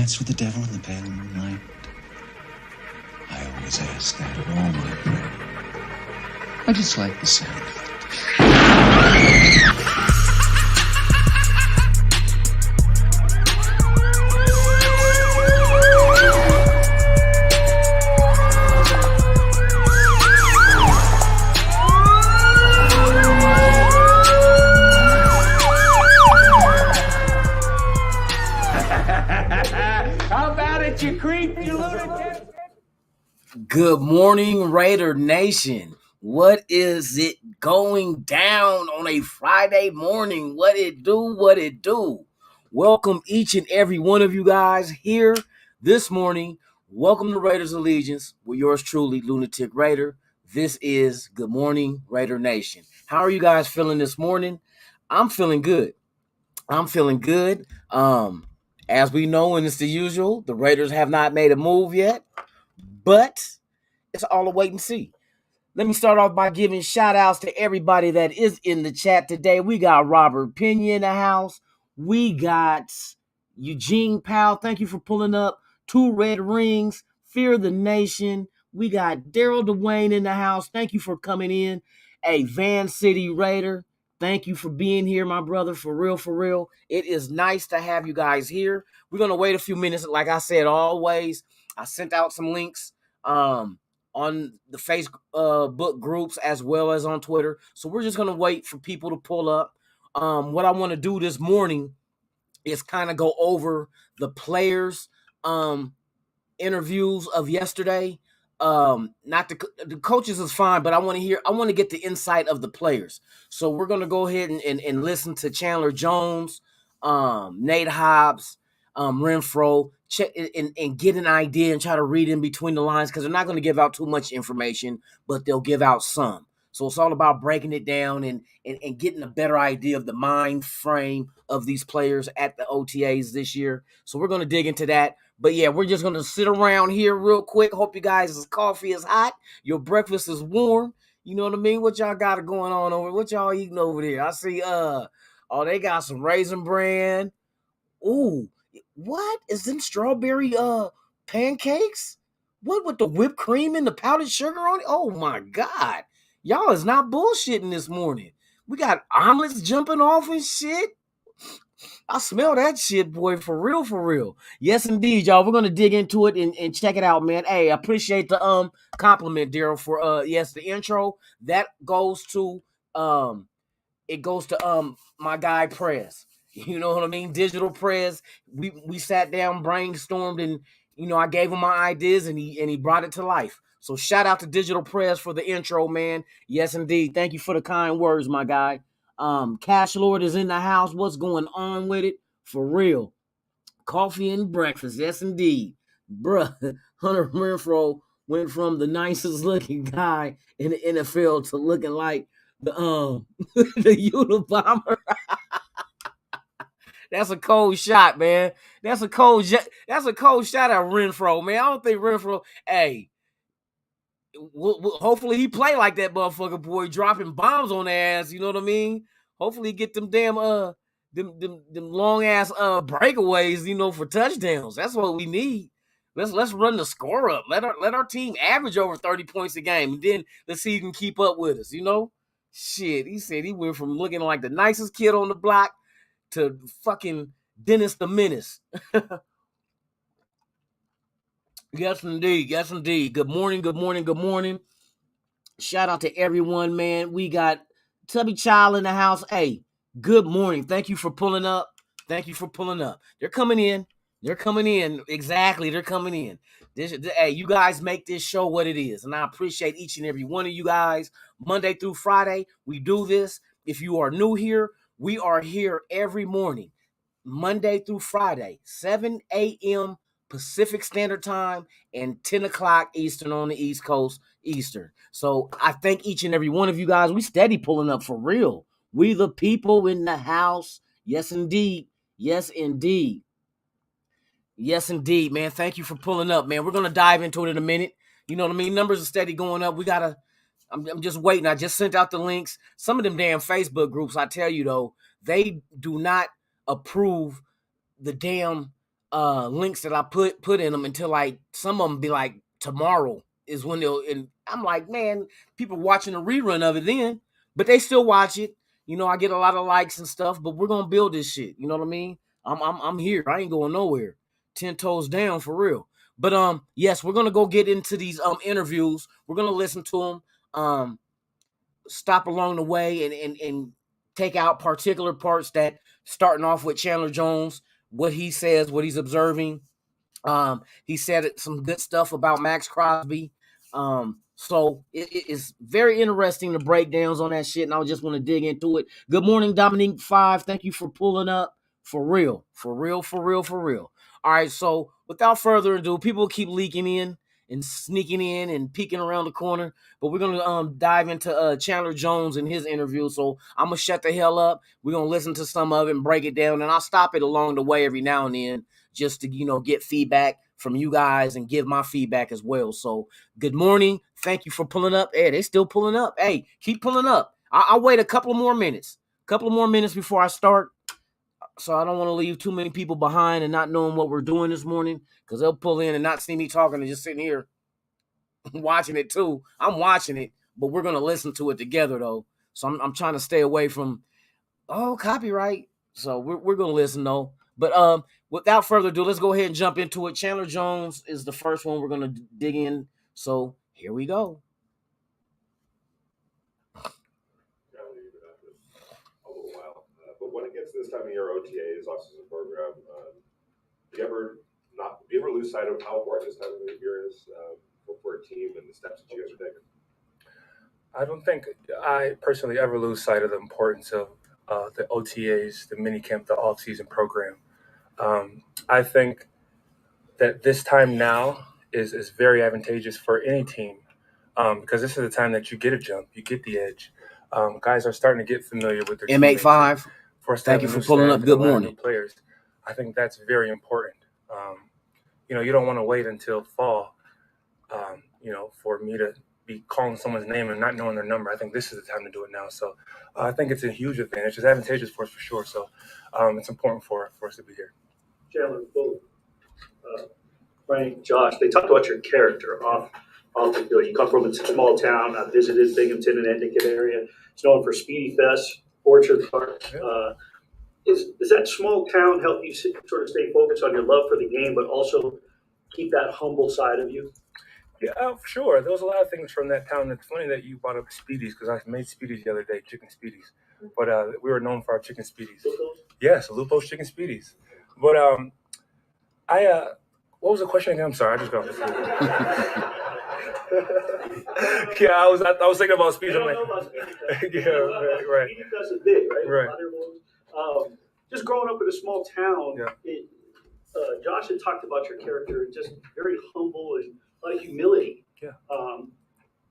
dance with the devil in the pale moonlight? I always ask that of all my prey. I just like the sound of it. Good morning, Raider Nation. What is it going down on a Friday morning? What it do? Welcome each and every one of you guys here this morning. Welcome to Raiders Allegiance with yours truly, Lunatic Raider. This is Good Morning, Raider Nation. How are you guys feeling this morning? I'm feeling good. As we know, and it's the usual, the Raiders have not made a move yet, but it's all a wait and see. Let me start off by giving shout outs to everybody that is in the chat today. We got Robert Pena in the house. We got Eugene Powell. Thank you for pulling up. 2 Red Rings. Fear the Nation. We got Daryl Dwayne in the house. Thank you for coming in. A Van City Raider. Thank you for being here, my brother. For real. It is nice to have you guys here. We're going to wait a few minutes. Like I said, always, I sent out some links on the Facebook groups as well as on Twitter. So we're just going to wait for people to pull up. What I want to do this morning is kind of go over the players' interviews of yesterday. Not the coaches is fine, but I want to get the insight of the players. So we're going to go ahead and listen to Chandler Jones, Nate Hobbs, Renfro, check and get an idea and try to read in between the lines, because they're not going to give out too much information, but they'll give out some. So it's all about breaking it down and getting a better idea of the mind frame of these players at the OTAs this year. So we're going to dig into that. But yeah, we're just going to sit around here real quick. Hope you guys' coffee is hot. Your breakfast is warm. You know what I mean? What y'all got going on over? What y'all eating over there? I see, they got some Raisin Bran. Ooh, what is them strawberry pancakes? What with the whipped cream and the powdered sugar on it? Oh my God. Y'all is not bullshitting this morning. We got omelets jumping off and shit. I smell that shit, boy, for real. Yes, indeed, y'all. We're gonna dig into it and check it out, man. Hey, I appreciate the compliment, Daryl, for the intro. That goes to my guy Prez. You know what I mean? Digital Prez. We sat down, brainstormed, and I gave him my ideas and he brought it to life. So shout out to Digital Prez for the intro, man. Yes, indeed. Thank you for the kind words, my guy. Cash Lord is in the house. What's going on with it? For real. Coffee and breakfast. Yes, indeed. Bruh, Hunter Renfro went from the nicest looking guy in the NFL to looking like the the Unabomber. That's a cold shot, man. That's a cold shot at Renfro, man. I don't think Renfro, hey, hopefully he play like that motherfucker, boy, dropping bombs on their ass. You know what I mean? Hopefully he get them damn them long ass breakaways, for touchdowns. That's what we need. Let's run the score up. Let our team average over 30 points a game, and then let's see if he can keep up with us. Shit. He said he went from looking like the nicest kid on the block to fucking Dennis the Menace. Yes, indeed. Good morning. Shout out to everyone, man. We got Tubby Child in the house. Hey, good morning. Thank you for pulling up. They're coming in. Exactly, they're coming in. Hey, you guys make this show what it is, and I appreciate each and every one of you guys. Monday through Friday, we do this. If you are new here, we are here every morning, Monday through Friday, 7 a.m. Pacific Standard Time and 10 o'clock Eastern on the East Coast Eastern. So I thank each and every one of you guys. We steady pulling up for real. We the people in the house. Yes, indeed. Yes, indeed, man. Thank you for pulling up, man. We're going to dive into it in a minute. You know what I mean? Numbers are steady going up. I'm just waiting. I just sent out the links. Some of them damn Facebook groups, I tell you, though, they do not approve the damn links that I put in them until like some of them be like tomorrow is when they'll, and I'm like, man, people watching a rerun of it then, but they still watch it. You know, I get a lot of likes and stuff, but we're gonna build this shit. You know what I mean? I'm here. I ain't going nowhere. 10 toes down for real. But yes, we're gonna go get into these interviews. We're gonna listen to them. Stop along the way and take out particular parts that starting off with Chandler Jones, what he says, what he's observing. He said some good stuff about Max Crosby. So it's very interesting, the breakdowns on that shit, and I just want to dig into it. Good morning, Dominique 5. Thank you for pulling up. For real, for real, for real, for real. All right, so without further ado, people keep leaking in and sneaking in and peeking around the corner, but we're gonna dive into Chandler Jones and his interview. So I'm gonna shut the hell up. We're gonna listen to some of it and break it down, and I'll stop it along the way every now and then just to, get feedback from you guys and give my feedback as well. So good morning. Thank you for pulling up. Hey, they still pulling up. Hey, keep pulling up. I'll wait a couple of more minutes before I start. So I don't want to leave too many people behind and not knowing what we're doing this morning, because they'll pull in and not see me talking and just sitting here watching it too. I'm watching it, but we're going to listen to it together though. So I'm trying to stay away from, copyright. So we're going to listen though. But without further ado, let's go ahead and jump into it. Chandler Jones is the first one we're going to dig in. So here we go. But when it gets to this time of year, OTAs, off-season program, do you ever lose sight of how important this time of the year is for a team and the steps that you guys are taking? I don't think I personally ever lose sight of the importance of the OTAs, the minicamp, the off-season program. I think that this time now is very advantageous for any team because this is the time that you get a jump, you get the edge. Guys are starting to get familiar with their M85. Thank you for pulling up. Good morning. Players. I think that's very important. You don't want to wait until fall, for me to be calling someone's name and not knowing their number. I think this is the time to do it now. So I think it's a huge advantage. It's advantageous for us for sure. So it's important for us to be here. Chandler, both Frank, Josh, they talked about your character off the field. You come from a small town. I visited Binghamton and Endicott area. It's known for Speedy Fest, Orchard Park. Yeah. Does that small town help you sort of stay focused on your love for the game, but also keep that humble side of you? Yeah, for sure. There was a lot of things from that town. It's funny that you brought up Speedies because I made Speedies the other day, chicken Speedies. But we were known for our chicken Speedies. Lupos? Yes, Lupo's chicken Speedies. But what was the question again? I'm sorry, I just got off the field. Yeah, I was thinking about Speedies. I don't know about Speedy Fest. Yeah, right. Speedy Fest is big, right? Right. Just growing up in a small town, Yeah. Josh had talked about your character, just very humble and a lot of humility. Yeah.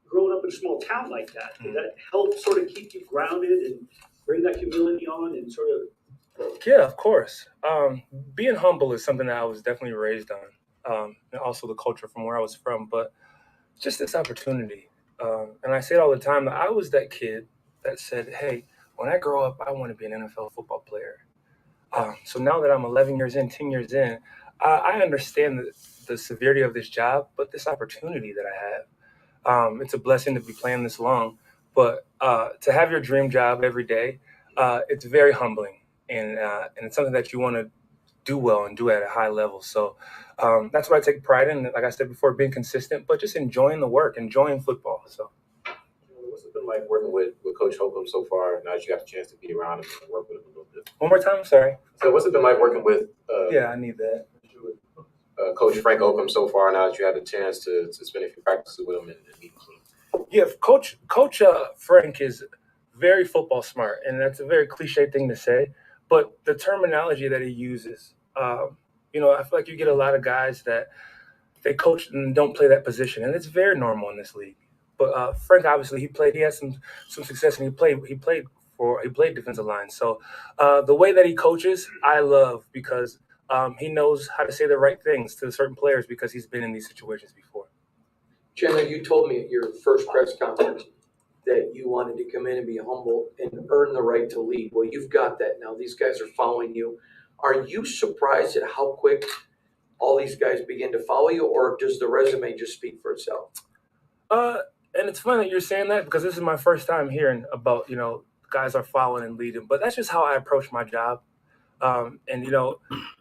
Growing up in a small town like that, did that help sort of keep you grounded and bring that humility on and sort of? Yeah, of course. Being humble is something that I was definitely raised on, and also the culture from where I was from. But just this opportunity, and I say it all the time, that I was that kid that said, hey, when I grow up, I want to be an NFL football player. So now that I'm 11 years in, 10 years in, I understand the severity of this job, but this opportunity that I have, it's a blessing to be playing this long. But to have your dream job every day, it's very humbling, and it's something that you want to do well and do at a high level. So that's what I take pride in. Like I said before, being consistent, but just enjoying the work, enjoying football. So. What's it been like working with Coach Holcomb so far? Now that you got the chance to be around him and work with him a little bit. One more time, sorry. So what's it been like working with? I need that. Coach Frank Holcomb so far. Now that you had the chance to spend a few practices with him and meet him. Yeah, Coach Frank is very football smart, and that's a very cliche thing to say. But the terminology that he uses, I feel like you get a lot of guys that they coach and don't play that position, and it's very normal in this league. But Frank, obviously, he had some success, and he played defensive line. So the way that he coaches, I love, because he knows how to say the right things to certain players because he's been in these situations before. Chandler, you told me at your first press conference that you wanted to come in and be humble and earn the right to lead. Well, you've got that now. These guys are following you. Are you surprised at how quick all these guys begin to follow you, or does the resume just speak for itself? And it's funny that you're saying that because this is my first time hearing about, guys are following and leading, but that's just how I approach my job. And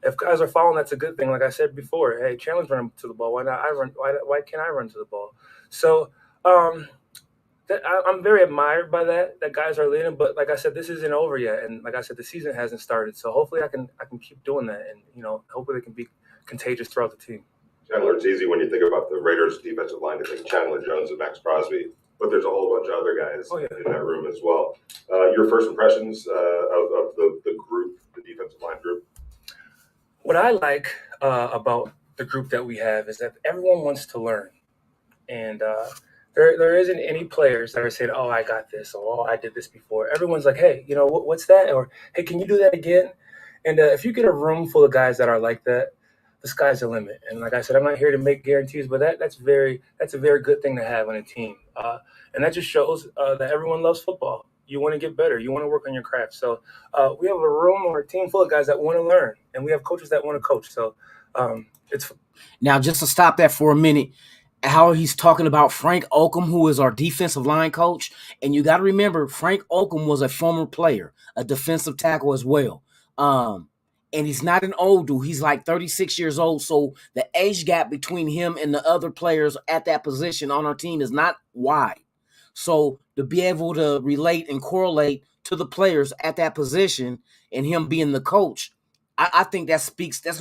if guys are following, that's a good thing. Like I said before, hey, Chandler's running to the ball. Why not I run? Why can't I run to the ball? So I'm very admired by that guys are leading. But like I said, this isn't over yet, and like I said, the season hasn't started. So hopefully I can keep doing that, and hopefully they can be contagious throughout the team. Chandler, it's easy when you think about the Raiders' defensive line to think Chandler Jones and Max Crosby, but there's a whole bunch of other guys in that room as well. Your first impressions of the group, the defensive line group? What I like about the group that we have is that everyone wants to learn, and there isn't any players that are saying, "Oh, I got this," or "Oh, I did this before." Everyone's like, "Hey, what's that?" Or, "Hey, can you do that again?" And if you get a room full of guys that are like that, the sky's the limit. And like I said, I'm not here to make guarantees, but that's a very good thing to have on a team. And that just shows that everyone loves football. You want to get better. You want to work on your craft. So we have a room or a team full of guys that want to learn, and we have coaches that want to coach. So it's now just to stop that for a minute. How he's talking about Frank Oakham, who is our defensive line coach, and you got to remember Frank Oakham was a former player, a defensive tackle as well. And he's not an old dude. He's like 36 years old. So the age gap between him and the other players at that position on our team is not wide. So to be able to relate and correlate to the players at that position and him being the coach, I think it's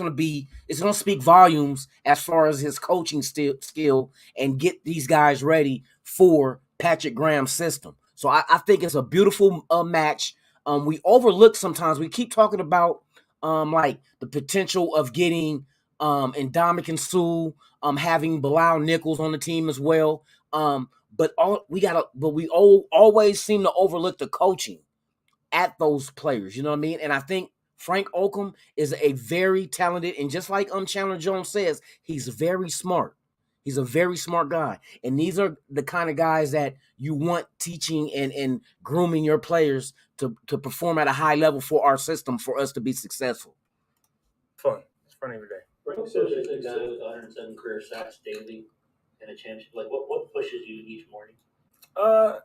going to speak volumes as far as his coaching skill and get these guys ready for Patrick Graham's system. So I think it's a beautiful match. We overlook sometimes. We keep talking about like the potential of getting Ndamukong Suh, having Bilal Nichols on the team as well. But we always seem to overlook the coaching at those players. You know what I mean? And I think Frank Oakham is a very talented, and just like Chandler Jones says, he's very smart. He's a very smart guy. And these are the kind of guys that you want teaching and grooming your players to perform at a high level for our system, for us to be successful. Fun. It's fun every day. Frank says you're the guy with 107 career sacks daily in a championship. Like, what pushes you each morning? Well,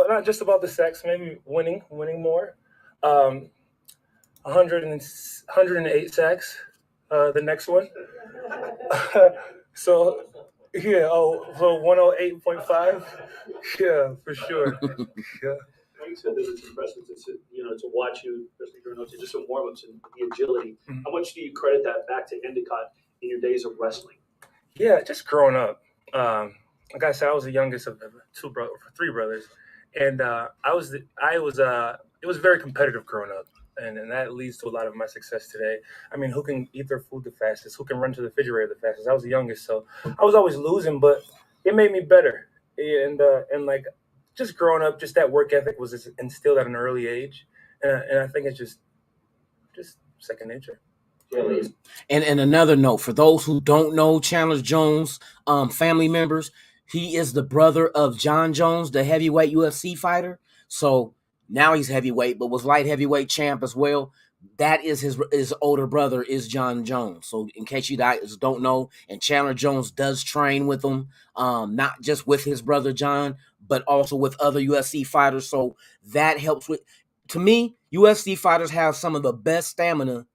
not just about the sacks, maybe winning more. 108 sacks, the next one. So 108.5. Yeah, for sure. Yeah. Frank said that it's impressive to watch you, especially during those just some warm-ups and the agility. Mm-hmm. How much do you credit that back to Endicott in your days of wrestling? Yeah, just growing up. Like I said, I was the youngest of three brothers, and it was very competitive growing up. And that leads to a lot of my success today. I mean, who can eat their food the fastest? Who can run to the refrigerator the fastest? I was the youngest, so I was always losing, but it made me better. And like just growing up, just that work ethic was instilled at an early age, and I think it's just second nature. And another note for those who don't know Chandler Jones, family members, he is the brother of John Jones, the heavyweight UFC fighter. So now he's heavyweight, but was light heavyweight champ as well. That is his older brother is John Jones. So in case you guys don't know, and Chandler Jones does train with him, not just with his brother John, but also with other UFC fighters. So that helps with. To me, UFC fighters have some of the best stamina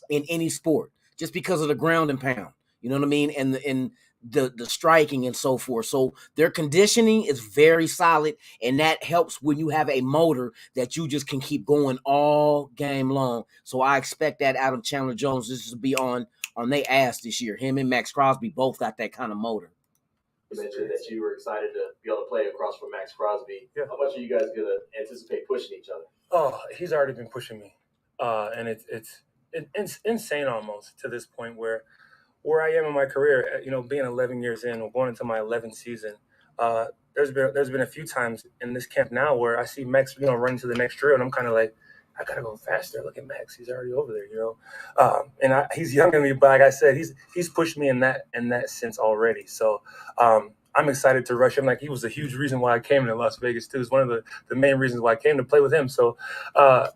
in any sport, just because of the ground and pound. You know what I mean? And the striking and so forth. So their conditioning is very solid, and that helps when you have a motor that you just can keep going all game long. So I expect that out of Chandler Jones. This is to be on their ass this year. Him and Max Crosby both got that kind of motor. You mentioned that you were excited to be able to play across from Max Crosby. Yeah. How much are you guys going to anticipate pushing each other? Oh, he's already been pushing me. And it's insane almost to this point where I am in my career, being 11 years in, or going into my 11th season. There's been a few times in this camp now where I see Max, running to the next drill, and I'm kind of like, I gotta go faster. Look at Max; he's already over there, And he's younger than me, but like I said, he's pushed me in that sense already. So I'm excited to rush him. Like, he was a huge reason why I came to Las Vegas too. It's one of the main reasons why I came to play with him. So I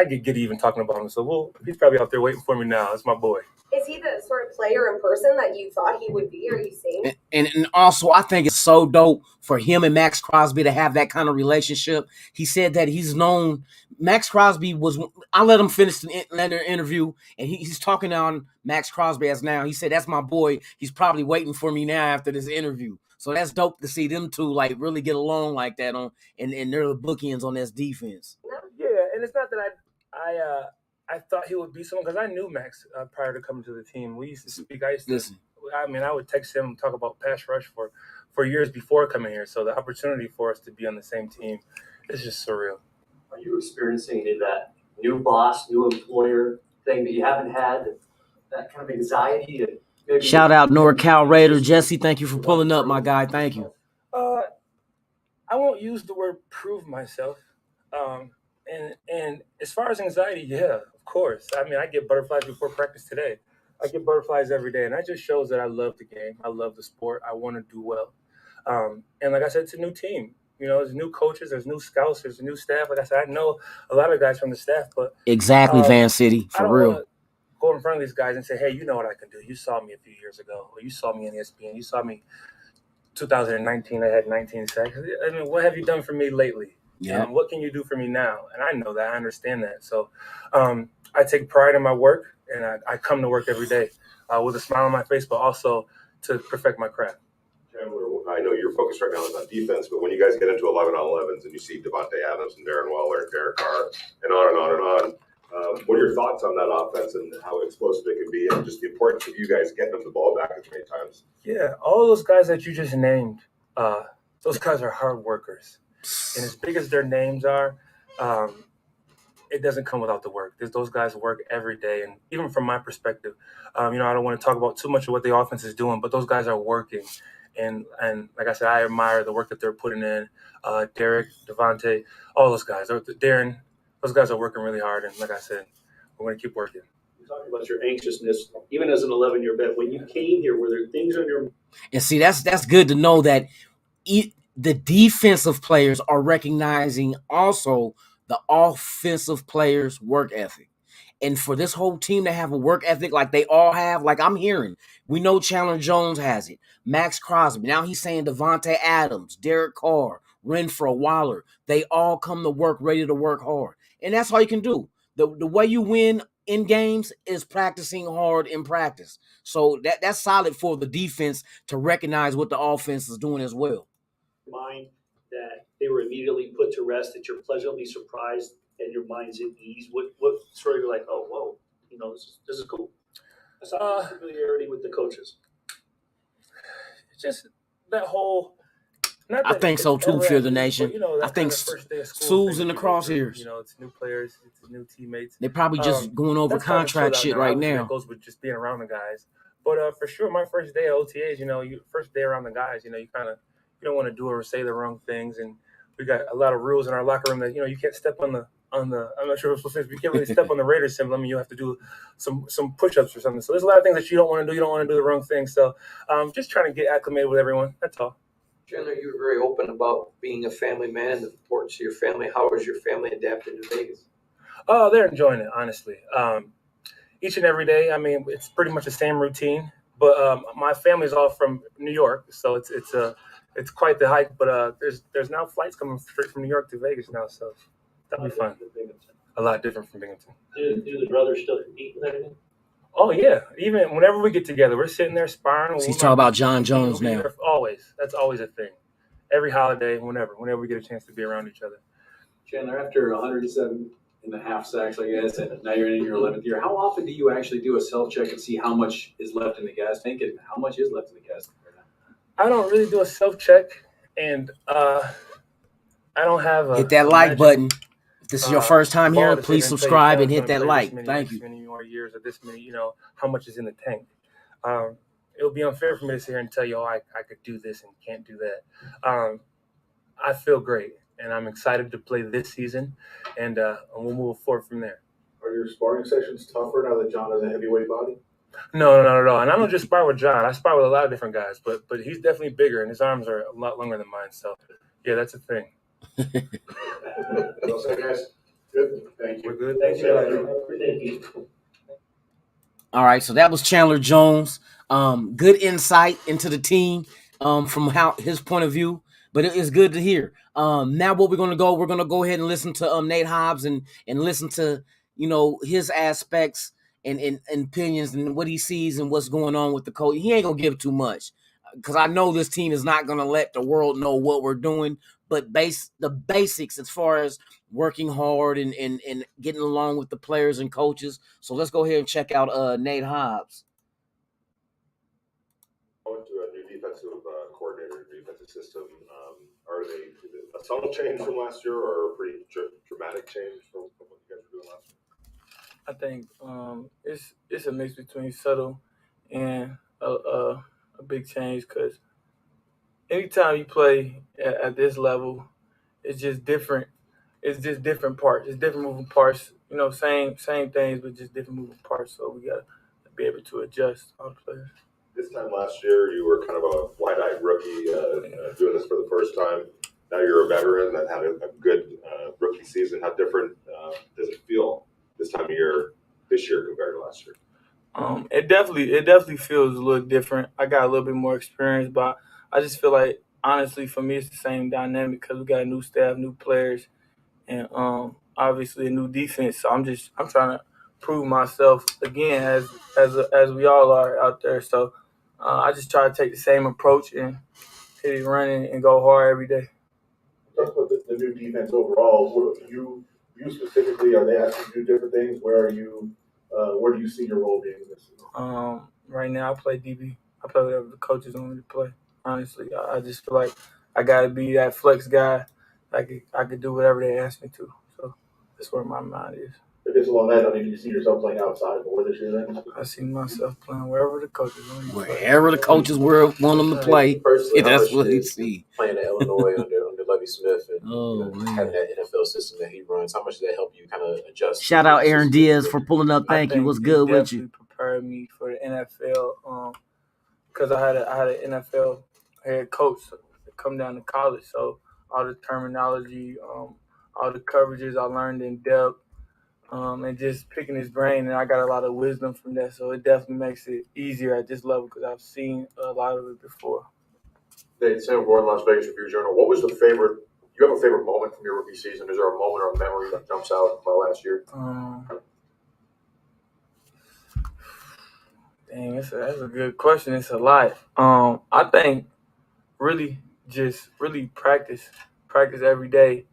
get giddy even talking about him. So he's probably out there waiting for me now. It's my boy. Is he the sort of player in person that you thought he would be, or you seen? And also, I think it's so dope for him and Max Crosby to have that kind of relationship. He said that he's known Max Crosby was. I let him finish the interview, and he's talking on Max Crosby as now. He said, "That's my boy. He's probably waiting for me now after this interview." So that's dope to see them two like really get along like that on, and they're the bookends on this defense. Yeah, and it's not that I thought he would be someone, because I knew Max prior to coming to the team. We used to speak. I would text him and talk about pass rush for years before coming here. So the opportunity for us to be on the same team is just surreal. Are you experiencing any of that new boss, new employer thing that you haven't had? That kind of anxiety? Shout out NorCal Raider Jesse. Thank you for pulling up, my guy. Thank you. I won't use the word prove myself. And as far as anxiety, yeah, of course. I mean, I get butterflies before practice today. I get butterflies every day, and that just shows that I love the game. I love the sport. I want to do well. And like I said, it's a new team. There's new coaches, there's new scouts, there's a new staff. Like I said, I know a lot of guys from the staff, but exactly, Van City, for real. Go in front of these guys and say, hey, you know what I can do. You saw me a few years ago, or you saw me in ESPN. You saw me 2019. I had 19 sacks. I mean, what have you done for me lately? Yeah. What can you do for me now? And I know that. I understand that. So I take pride in my work, and I come to work every day with a smile on my face, but also to perfect my craft. Chandler, I know you're focused right now on defense, but when you guys get into 11-on-11s and you see Devontae Adams and Darren Waller and Derek Carr and on and on and on, what are your thoughts on that offense and how explosive it can be, and just the importance of you guys getting them the ball back as many times? Yeah, all those guys that you just named, those guys are hard workers. And as big as their names are, it doesn't come without the work. Those guys work every day. And even from my perspective, I don't want to talk about too much of what the offense is doing, but those guys are working. And like I said, I admire the work that they're putting in. Derek, Devontae, all those guys. Darren, those guys are working really hard. And like I said, we're going to keep working. You're talking about your anxiousness, even as an 11-year vet. When you came here, were there things on your... And see, that's good to know that the defensive players are recognizing also the offensive players' work ethic. And for this whole team to have a work ethic like they all have, like I'm hearing, we know Chandler Jones has it, Max Crosby. Now he's saying Devontae Adams, Derek Carr, Renfro, Waller. They all come to work ready to work hard. And that's all you can do. The way you win in games is practicing hard in practice. So that's solid for the defense to recognize what the offense is doing as well. Mind that they were immediately put to rest, that you're pleasantly surprised and your mind's at ease? What sort of like, oh, whoa, this is cool. Aside from familiarity with the coaches. Just that whole... I think so too, Fear the Nation. But, I think Sue's in the crosshairs. It's new players, it's new teammates. They're probably just going over contract shit right now. That goes with just being around the guys. But for sure, my first day at OTAs, first day around the guys, you don't want to do or say the wrong things. And we got a lot of rules in our locker room that, you can't step on the, I'm not sure what I'm supposed to say, you can't really step on the Raiders symbol. I mean, you have to do some push-ups or something. So there's a lot of things that you don't want to do. You don't want to do the wrong thing. So just trying to get acclimated with everyone. That's all. Chandler, you were very open about being a family man and the importance of your family. How is your family adapting to Vegas? Oh, they're enjoying it, honestly. Each and every day, I mean, it's pretty much the same routine. But my family's all from New York, so it's quite the hike. But there's now flights coming straight from New York to Vegas now, so that'll be fun. A lot different from Binghamton. Do the brothers still compete with everything? Oh, yeah. Even whenever we get together, we're sitting there sparring. He's talking about John Jones now. Always. That's always a thing. Every holiday, whenever we get a chance to be around each other. Chandler, after 107.5 sacks, I guess, and now you're in your 11th year, how often do you actually do a self-check and see how much is left in the gas tank and how much is left in the gas tank right now? I don't really do a self-check, and I don't have a... Hit that like button. If this is your first time here, please subscribe and hit that like. Thank you. Many more years or this many, how much is in the tank. It would be unfair for me to sit here and tell you, I could do this and can't do that. I feel great, and I'm excited to play this season, and we'll move forward from there. Are your sparring sessions tougher now that John has a heavyweight body? No, not at all. And I don't just spar with John. I spar with a lot of different guys, but he's definitely bigger, and his arms are a lot longer than mine. So, yeah, that's a thing. Well said, guys. Good. Thank you. We're good. Thank you. All right, so that was Chandler Jones. Good insight into the team from how his point of view, but it is good to hear. Now what we're gonna go ahead and listen to Nate Hobbs and listen to his aspects and opinions and what he sees and what's going on with the coach. He ain't gonna give too much because I know this team is not gonna let the world know what we're doing, but the basics as far as working hard and getting along with the players and coaches. So let's go ahead and check out Nate Hobbs. I went to a new defensive coordinator, defensive system. Are they is it a subtle change from last year or a pretty dramatic change from what you guys were doing last year? I think it's a mix between subtle and a big change because anytime you play at this level, it's just different. It's just different parts. It's different moving parts. Same things, but just different moving parts. So we gotta be able to adjust all the players. This time last year, you were kind of a wide-eyed rookie doing this for the first time. Now you're a veteran that had a good rookie season. How different does it feel this time of year, this year compared to last year? It definitely feels a little different. I got a little bit more experience, but I just feel like honestly for me it's the same dynamic because we got a new staff, new players, and obviously a new defense. So I'm trying to prove myself again as we all are out there. So I just try to take the same approach and hit it running and go hard every day. Talk about the new defense overall. You specifically, are they asking you to do different things? Where do you see your role being in this? Right now I play DB. I play whatever the coaches want me to play. Honestly, I just feel like I gotta be that flex guy. I could do whatever they ask me to. So that's where my mind is. I guess along that, do you see yourself playing outside more this year then? I see myself playing wherever the coaches want me to play. Wherever the coaches want them to play, Personally, that's what they see. Playing at Illinois under Lovie Smith and having Man. that NFL system that he runs, how much did that help you kind of adjust? Shout out Aaron Diaz for pulling up. Thank you. What's good with you? It definitely prepared me for the NFL because I had an NFL head coach come down to college, so all the terminology, all the coverages I learned in depth. And just picking his brain, and I got a lot of wisdom from that. So it definitely makes it easier at this level because I've seen a lot of it before. Nate, Sam Gordon, Las Vegas Review Journal. What was the favorite? You have a favorite moment from your rookie season? Is there a moment or a memory that jumps out about last year? Dang, that's a good question. It's a lot. I think really practice every day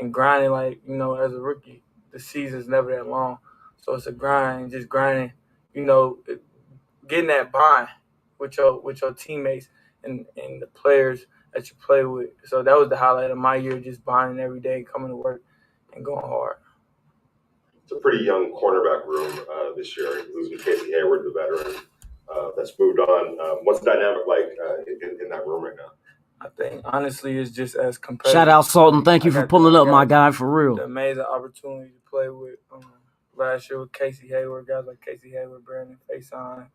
and grinding. Like as a rookie, the season's never that long, so it's a grind. Just grinding, getting that bond with your teammates and the players that you play with. So that was the highlight of my year, just bonding every day, coming to work and going hard. It's a pretty young cornerback room this year, losing Casey Hayward, the veteran that's moved on. What's the dynamic like in that room right now? I think honestly it's just as competitive. Shout out Sultan. Thank you for pulling up, my guy, for real. The amazing opportunity to play with last year with Casey Hayward, guys like Casey Hayward, Brandon Faison,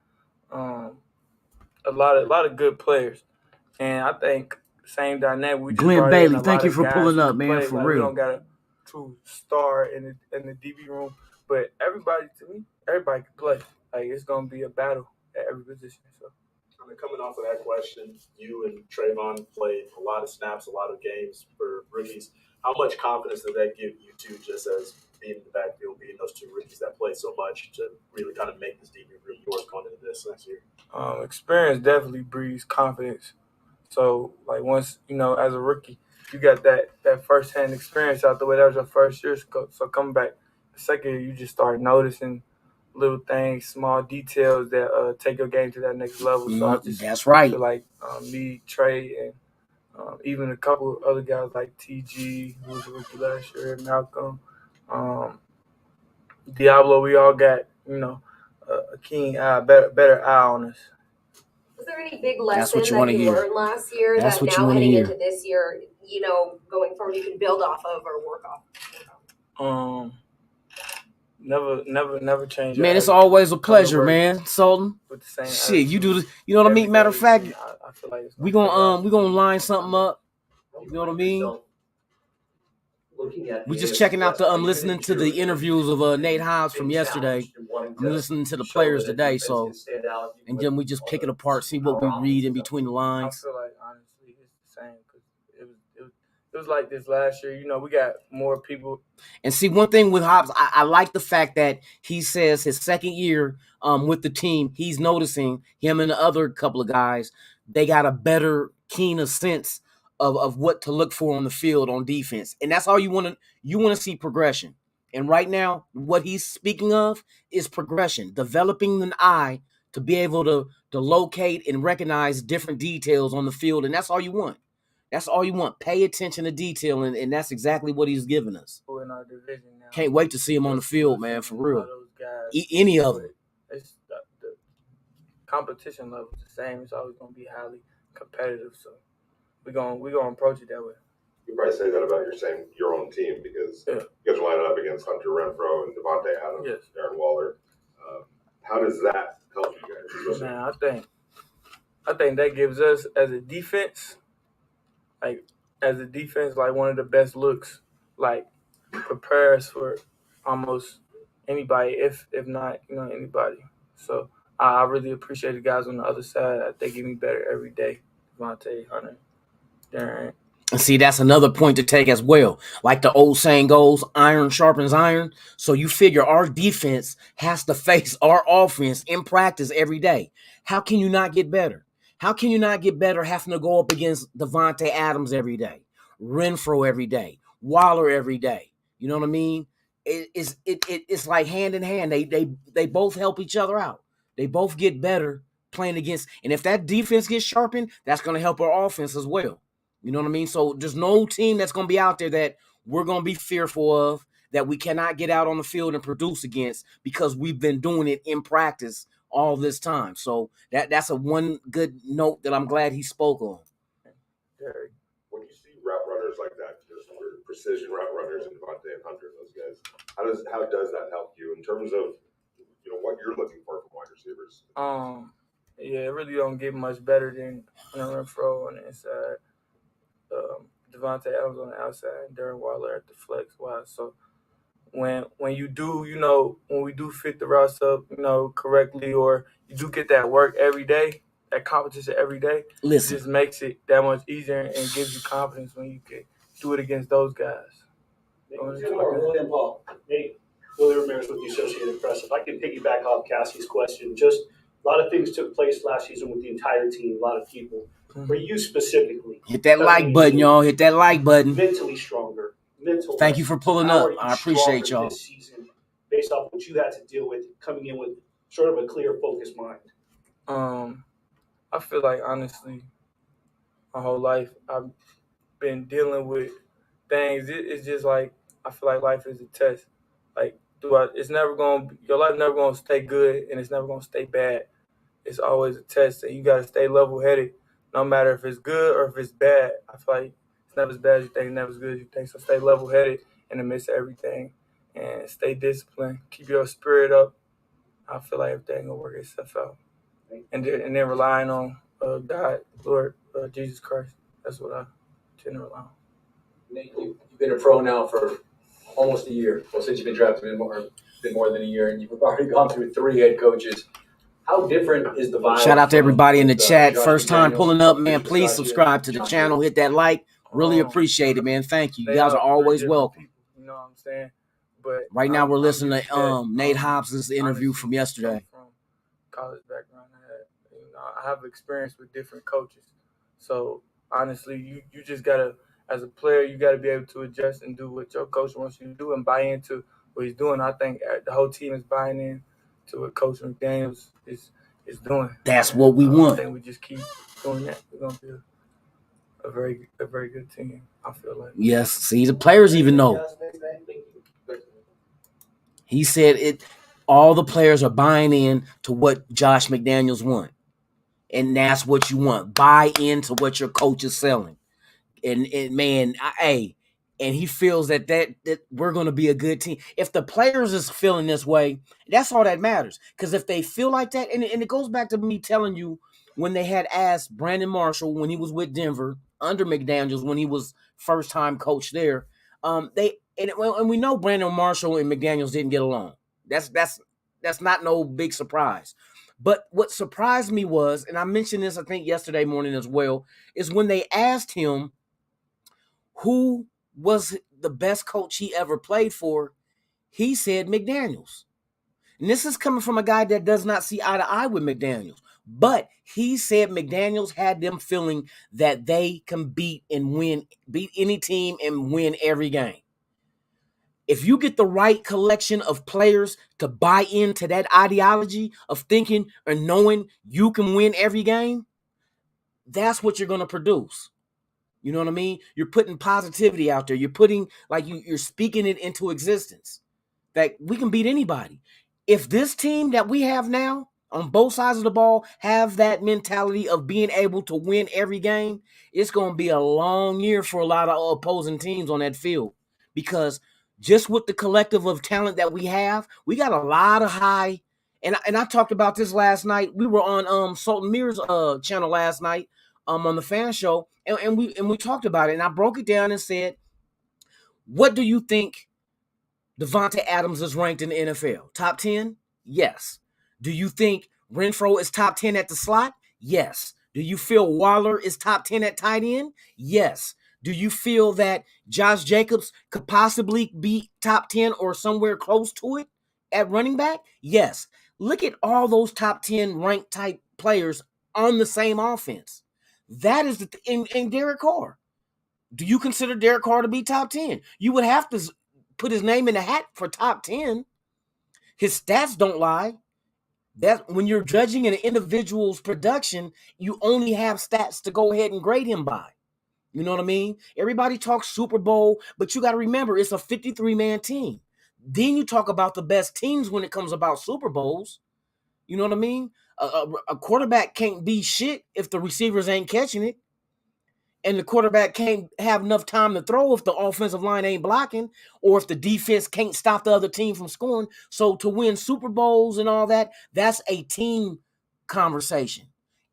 a lot of good players, and I think same dynamic. We just Glenn Bailey, thank you for pulling up, man, for real. We don't got a true star in the DB room, but everybody can play. Like it's gonna be a battle at every position. So. Coming off of that question, you and Trayvon played a lot of snaps, a lot of games for rookies. How much confidence did that give you two, just as being in the backfield, being those two rookies that played so much to really kind of make this DB room yours going into this next year? Experience definitely breeds confidence. So, like once as a rookie, you got that first-hand experience out the way. That was your first year. So coming back the second year, you just start noticing little things, small details that take your game to that next level. So that's right. Feel like me, Trey, and even a couple other guys like TG, who was a rookie last year, Malcolm, Diablo, we all got a keen eye, better eye on us. Was there any big lesson that you learned last year that now heading into this year, going forward, you can build off of or work off? Never change. Man, it's always a pleasure, man. Sultan. Shit, you do this. You know what I mean? Matter of fact, I feel like we gonna line something up. You know what I mean? A looking at we just checking out the listening to the interviews of Nate Hobbs from yesterday. I'm listening to the players today, so and then we just pick it apart, see what we read in between the lines. I feel like honestly it's the same because it was like this last year. You know, we got more people. And see, one thing with Hobbs, I like the fact that he says his second year with the team, he's noticing him and the other couple of guys, they got a better, keener sense of what to look for on the field on defense. And that's all you want to see progression. And right now, what he's speaking of is progression, developing an eye to be able to locate and recognize different details on the field. And that's all you want. That's all you want. Pay attention to detail, and that's exactly what he's giving us. In our division now. Can't wait to see him on the field, man, for real. Any of them. It's the competition level is the same. It's always going to be highly competitive, so we're gonna approach it that way. You probably say that about your own team because you guys are lining up against Hunter Renfrow and Devontae Adams, Darren Waller. How does that help you guys? Man, I think that gives us as a defense, like one of the best looks, like prepare us for almost anybody, if not anybody. So I really appreciate the guys on the other side. They get me better every day. Devontae, Hunter, Darren. And see, that's another point to take as well. Like the old saying goes, iron sharpens iron. So you figure our defense has to face our offense in practice every day. How can you not get better? How can you not get better having to go up against Devontae Adams every day, Renfrow every day, Waller every day? You know what I mean? It's like hand in hand. They both help each other out. They both get better playing against. And if that defense gets sharpened, that's going to help our offense as well. You know what I mean? So there's no team that's going to be out there that we're going to be fearful of, that we cannot get out on the field and produce against because we've been doing it in practice all this time. So that's a one good note that I'm glad he spoke on. When you see route runners like that, just precision route runners and Devontae and Hunter, those guys, how does that help you in terms of what you're looking for from wide receivers? Yeah, it really don't get much better than Renfrow on the inside. Devontae Adams on the outside, and Darren Waller at the flex wise. So when you do, when we do fit the routes up, correctly, or you do get that work every day, that competition every day, it just makes it that much easier and gives you confidence when you can do it against those guys. Nate, Willie Ramirez with the Associated Press. If I can piggyback off Cassie's question, just a lot of things took place last season with the entire team, a lot of people. For you specifically, hit that like button, y'all. Hit that like button. Mentally stronger. Thank you for pulling up. I appreciate y'all. This season, based off what you had to deal with, coming in with sort of a clear, focused mind. I feel like honestly, my whole life I've been dealing with things. It's just like I feel like life is a test. Like your life never gonna stay good and it's never gonna stay bad. It's always a test, and you gotta stay level-headed. No matter if it's good or if it's bad, I feel like it's never as bad as you think, never as good as you think. So stay level-headed in the midst of everything and stay disciplined. Keep your spirit up. I feel like everything will work itself out. And then relying on God, Lord, Jesus Christ. That's what I tend to rely on. Nate, you've been a pro now for almost a year. Well, since you've been drafted, been more than a year, and you've already gone through 3 head coaches. How different is the vibe? Shout out to everybody in the chat. First time pulling up, man. Please subscribe to the channel. Hit that like. Really appreciate it, man. Thank you. You guys are always welcome. You know what I'm saying? But right now we're listening to Nate Hobbs' interview from yesterday. From college background, I have experience with different coaches. So honestly, you just gotta, as a player, you gotta be able to adjust and do what your coach wants you to do and buy into what he's doing. I think the whole team is buying in to what Coach McDaniels is doing. That's what we want. I think we just keep doing that. We're gonna be a very good team, I feel like. Yes. See, the players even know. He said all the players are buying in to what Josh McDaniels wants. And that's what you want. Buy into what your coach is selling. And man, and he feels that we're going to be a good team. If the players is feeling this way, that's all that matters. Because if they feel like that, and it goes back to me telling you when they had asked Brandon Marshall when he was with Denver, under McDaniels, when he was first-time coach there, And we know Brandon Marshall and McDaniels didn't get along. That's not no big surprise. But what surprised me was, and I mentioned this I think yesterday morning as well, is when they asked him who was the best coach he ever played for, he said McDaniels. And this is coming from a guy that does not see eye to eye with McDaniels. But he said McDaniels had them feeling that they can beat any team and win every game. If you get the right collection of players to buy into that ideology of thinking and knowing you can win every game, that's what you're going to produce. You know what I mean? You're putting positivity out there. You're putting, like, you're speaking it into existence that we can beat anybody. If this team that we have now on both sides of the ball have that mentality of being able to win every game, it's going to be a long year for a lot of opposing teams on that field, because just with the collective of talent that we have, we got a lot of high. And I talked about this last night. We were on Sultan Mears channel last night on the fan show, and we talked about it. And I broke it down and said, what do you think Devontae Adams is ranked in the NFL? Top 10? Yes. Do you think Renfro is top 10 at the slot? Yes. Do you feel Waller is top 10 at tight end? Yes. Do you feel that Josh Jacobs could possibly be top 10 or somewhere close to it at running back? Yes. Look at all those top 10 ranked type players on the same offense. That is in Derek Carr. Do you consider Derek Carr to be top 10? You would have to put his name in the hat for top 10. His stats don't lie. That when you're judging an individual's production, you only have stats to go ahead and grade him by. You know what I mean? Everybody talks Super Bowl, but you got to remember it's a 53-man team. Then you talk about the best teams when it comes about Super Bowls. You know what I mean? A quarterback can't be shit if the receivers ain't catching it. And the quarterback can't have enough time to throw if the offensive line ain't blocking, or if the defense can't stop the other team from scoring. So to win Super Bowls and all that, that's a team conversation.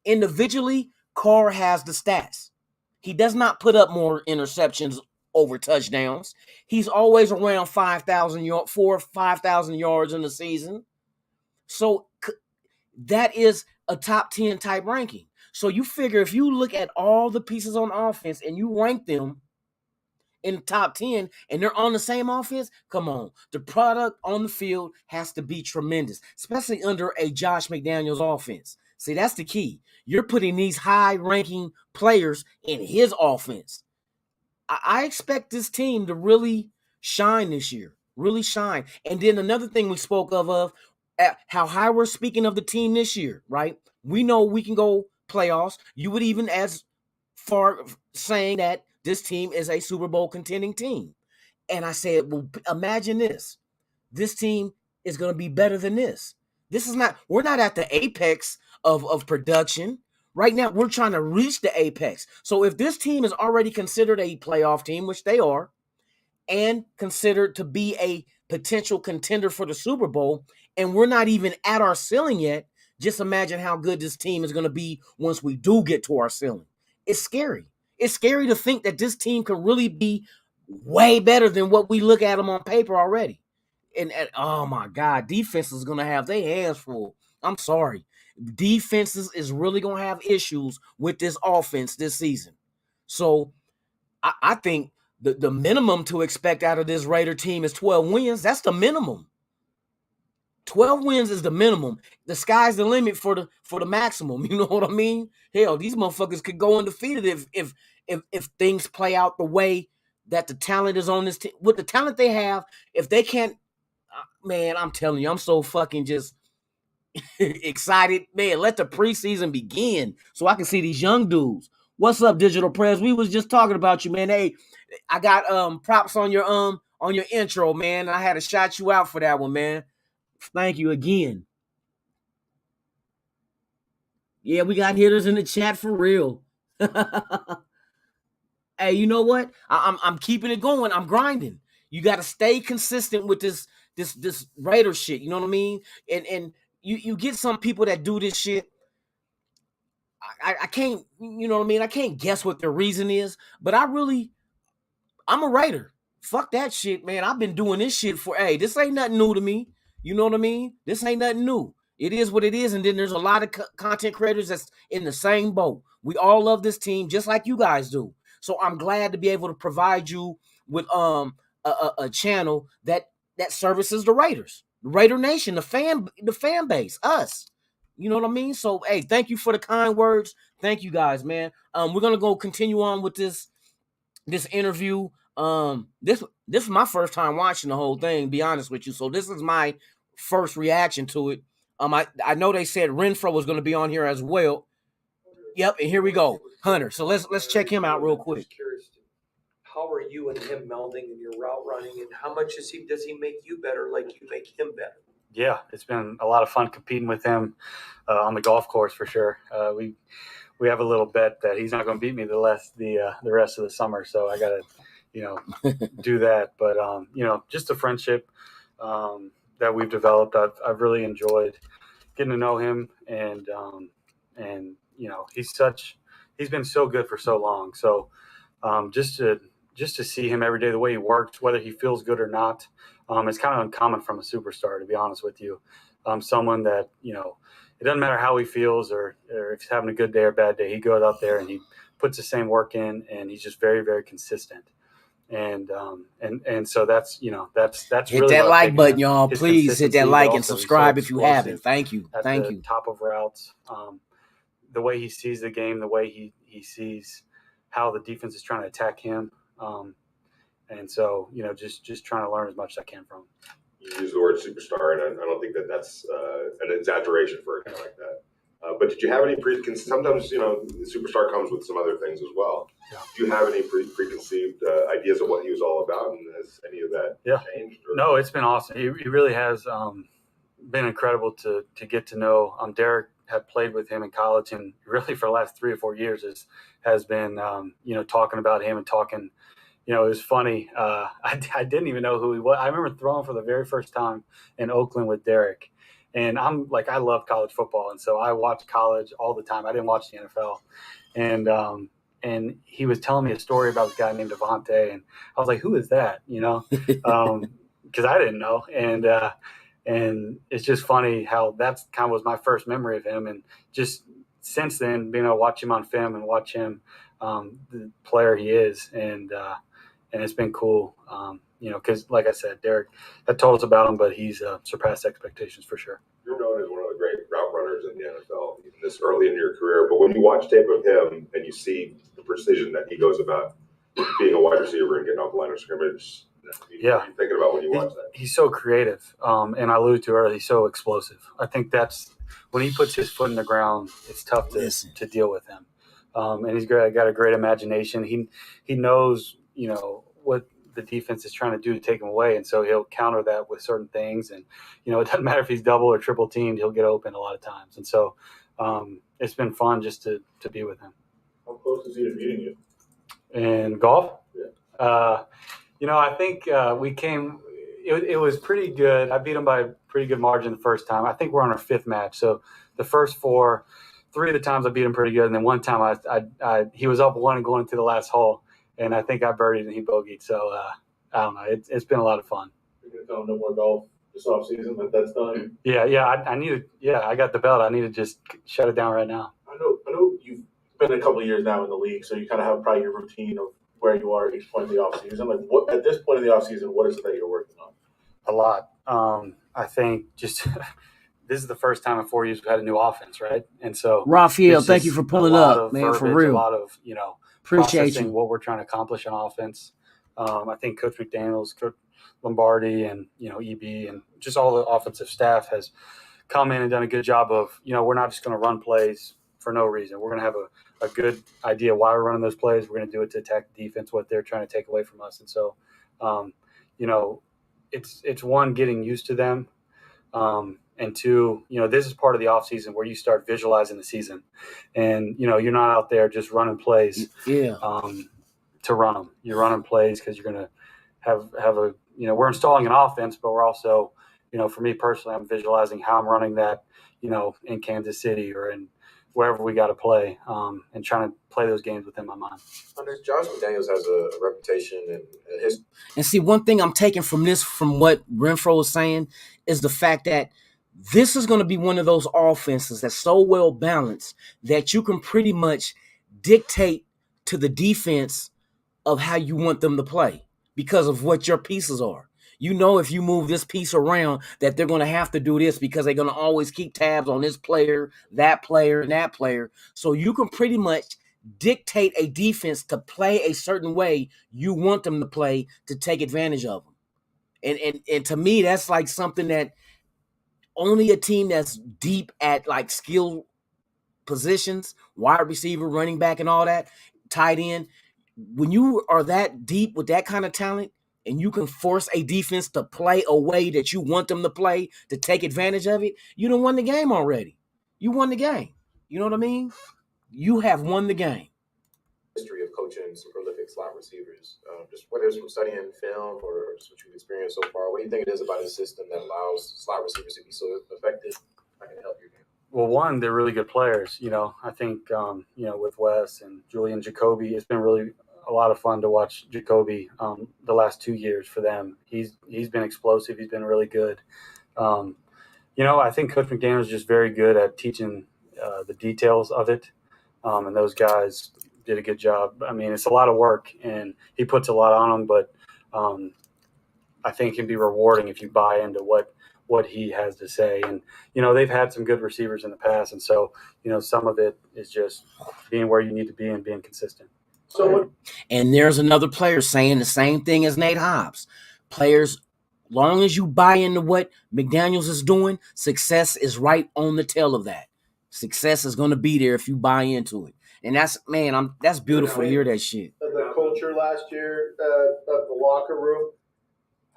Individually, Carr has the stats. He does not put up more interceptions over touchdowns. He's always around 5,000 yards in the season. So that is a top 10 type ranking. So you figure if you look at all the pieces on offense and you rank them in the top 10 and they're on the same offense, come on. The product on the field has to be tremendous, especially under a Josh McDaniels offense. See, that's the key. You're putting these high-ranking players in his offense. I expect this team to really shine this year, really shine. And then another thing we spoke of how high we're speaking of the team this year, right? We know we can go playoffs. You would even as far saying that this team is a Super Bowl contending team. And I said, well, imagine this. This team is going to be better than this. We're not at the apex of production. Right now, we're trying to reach the apex. So if this team is already considered a playoff team, which they are, and considered to be a potential contender for the Super Bowl, and we're not even at our ceiling yet, just imagine how good this team is going to be once we do get to our ceiling. It's scary. It's scary to think that this team can really be way better than what we look at them on paper already. And oh my God, defense is going to have their hands full. I'm sorry. Defenses is really going to have issues with this offense this season. So I think the minimum to expect out of this Raider team is 12 wins. That's the minimum. 12 wins is the minimum. The sky's the limit for the maximum. You know what I mean? Hell, these motherfuckers could go undefeated if things play out the way that the talent is on this team. With the talent they have, if they can't, man, I'm telling you, I'm so fucking just excited. Man, let the preseason begin so I can see these young dudes. What's up, Digital Press? We was just talking about you, man. Hey, I got props on your intro, man. I had to shout you out for that one, man. Thank you again. Yeah, we got hitters in the chat for real. Hey, you know what? I'm keeping it going. I'm grinding. You got to stay consistent with this Raider shit. You know what I mean? And you get some people that do this shit. I can't, you know what I mean? I can't guess what their reason is, but I'm a Raider. fuck that shit, man. I've been doing this shit this ain't nothing new to me. You know what I mean? This ain't nothing new. It is what it is. And then there's a lot of content creators that's in the same boat. We all love this team just like you guys do. So I'm glad to be able to provide you with a channel that services the Raiders, Raider Nation, the fan base, us. You know what I mean? So hey, thank you for the kind words. Thank you guys, man. We're gonna go continue on with this interview. This is my first time watching the whole thing, to be honest with you. So this is my first reaction to it. I know they said Renfro was going to be on here as well. Yep, and here we go, Hunter. So let's check him out real quick. Curious, how are you and him melding in your route running, and how much does he make you better, like you make him better? Yeah, it's been a lot of fun competing with him on the golf course for sure. We have a little bet that he's not going to beat me the rest of the summer, so I got to do that. But just the friendship that we've developed, I've really enjoyed getting to know him, and he's been so good for so long. So just to see him every day, the way he works, whether he feels good or not, it's kind of uncommon from a superstar, to be honest with you. Someone that it doesn't matter how he feels or if he's having a good day or bad day, he goes out there and he puts the same work in, and he's just very, very consistent. And so that's hit really that like button, y'all. Please hit that like and subscribe if you haven't. Thank you. Thank you. Top of routes, the way he sees the game, the way he sees how the defense is trying to attack him, and so just trying to learn as much as I can from him. You use the word superstar, and I don't think that's an exaggeration for a guy like that. But did you have any sometimes, the superstar comes with some other things as well. Yeah. Do you have any preconceived ideas of what he was all about, and has any of that changed? Or? No, it's been awesome. He really has been incredible to get to know. Derek had played with him in college, and really for the last 3 or 4 years has been talking about him and talking. It was funny. I didn't even know who he was. I remember throwing for the very first time in Oakland with Derek. And I'm like, I love college football. And so I watch college all the time. I didn't watch the NFL. And he was telling me a story about this guy named Devontae. And I was like, who is that? Because I didn't know. And it's just funny how that's kind of was my first memory of him. And just since then, being able to watch him on film and watch him, the player he is. And it's been cool, because like I said, Derek had told us about him, but he's surpassed expectations for sure. You're known as one of the great route runners in the NFL, even this early in your career. But when you watch tape of him and you see the precision that he goes about being a wide receiver and getting off the line of scrimmage, what are you thinking about when you watch that? He's so creative, and I alluded to earlier, he's so explosive. I think that's when he puts his foot in the ground, it's tough to deal with him. And he's got a great imagination. He knows what the defense is trying to do to take him away, and so he'll counter that with certain things. And it doesn't matter if he's double or triple teamed, he'll get open a lot of times. And so it's been fun just to be with him. How close is he to beating you in golf? Yeah. I think we came. It was pretty good. I beat him by a pretty good margin the first time. I think we're on our 5th match. So the first 4, 3 of the times I beat him pretty good, and then one time he was up 1 and going into the last hole. And I think I birdied and he bogeyed. So, I don't know. It's been a lot of fun. You're going to tell him no more golf this offseason, but that's done? Yeah. I need to – I got the belt. I need to just shut it down right now. I know you've been a couple of years now in the league, so you kind of have probably your routine of where you are at each point of the offseason. Like, at this point in the offseason, what is it that you're working on? A lot. I think just this is the first time in 4 years we've had a new offense, right? And so – Raphael, thank you for pulling up, man, for real. A lot of, appreciate you. What we're trying to accomplish on offense. I think Coach McDaniels, Coach Lombardi, and EB, and just all the offensive staff has come in and done a good job of we're not just going to run plays for no reason. We're going to have a good idea why we're running those plays. We're going to do it to attack the defense, what they're trying to take away from us. And so, it's one, getting used to them. And 2, this is part of the offseason where you start visualizing the season. And, you're not out there just running plays to run them. You're running plays because you're going to have a, we're installing an offense, but we're also, for me personally, I'm visualizing how I'm running that, in Kansas City or in wherever we got to play, and trying to play those games within my mind. Josh McDaniels has a reputation and his. And see, one thing I'm taking from this, from what Renfro is saying, is the fact that this is going to be one of those offenses that's so well balanced that you can pretty much dictate to the defense of how you want them to play because of what your pieces are. You know, if you move this piece around, that they're going to have to do this because they're going to always keep tabs on this player, and that player. So you can pretty much dictate a defense to play a certain way you want them to play to take advantage of them. And to me, that's like something that only a team that's deep at like skill positions, wide receiver, running back, and all that, tight end, when you are that deep with that kind of talent and you can force a defense to play a way that you want them to play to take advantage of it, you done won the game already. You won the game. You know what I mean? You have won the game. History of coaching some prolific slot receivers, just whether it's from studying film or just what you've experienced so far. What do you think it is about a system that allows slot receivers to be so effective? I can help your game. Well, one, they're really good players. I think, with Wes and Julian Jacoby, it's been really a lot of fun to watch Jacoby the last 2 years for them. He's been explosive. He's been really good. I think Coach McDaniels is just very good at teaching the details of it, and those guys did a good job. I mean, it's a lot of work, and he puts a lot on them, but I think it can be rewarding if you buy into what he has to say. And, they've had some good receivers in the past, and so, some of it is just being where you need to be and being consistent. And there's another player saying the same thing as Nate Hobbs. Players, long as you buy into what McDaniels is doing, success is right on the tail of that. Success is going to be there if you buy into it. And that's beautiful to hear that shit. The culture last year of the locker room,